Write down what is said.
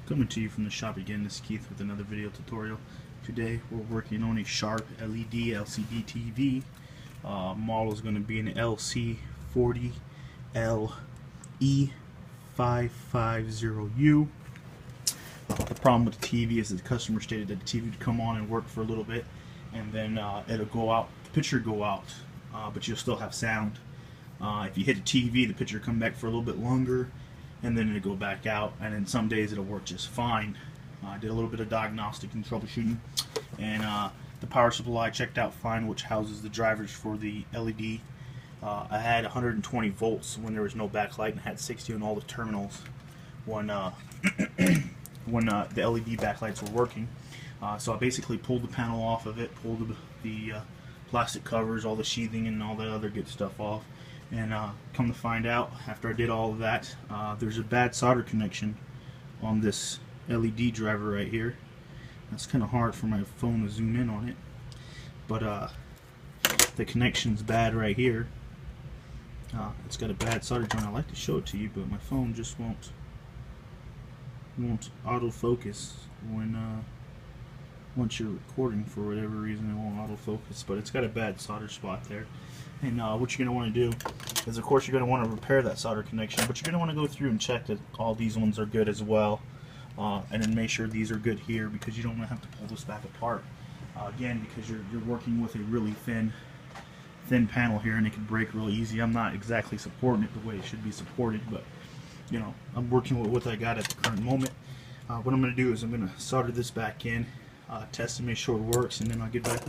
Coming to you from the shop again, this is Keith with another video tutorial. Today we're working on a Sharp LED LCD TV. Model is going to be an LC40le550u. The problem with the TV is that the customer stated that the TV would come on and work for a little bit, and then it'll go out, the picture go out, but you'll still have sound. If you hit the TV, the picture will come back for a little bit longer, and then it'll go back out, and then some days it'll work just fine. I did a little bit of diagnostic and troubleshooting, and the power supply checked out fine, which houses the drivers for the LED. I had 120 volts when there was no backlight, and had 60 on all the terminals when the LED backlights were working. So I basically pulled the panel off of it, pulled the plastic covers, all the sheathing and all that other good stuff off, and come to find out, after I did all of that, there's a bad solder connection on this LED driver right here. That's kind of hard for my phone to zoom in on it, but the connection's bad right here. It's got a bad solder joint. I like to show it to you, but my phone just won't autofocus when once you're recording. For whatever reason, it won't autofocus, but it's got a bad solder spot there. And what you're going to want to do is, of course, you're going to want to repair that solder connection, but you're going to want to go through and check that all these ones are good as well, and then make sure these are good here, because you don't want to have to pull this back apart again, because you're working with a really thin panel here, and it can break real easy. I'm not exactly supporting it the way it should be supported, but you know, I'm working with what I got at the current moment. What I'm going to do is I'm going to solder this back in, test and make sure it works, and then I'll get back with you.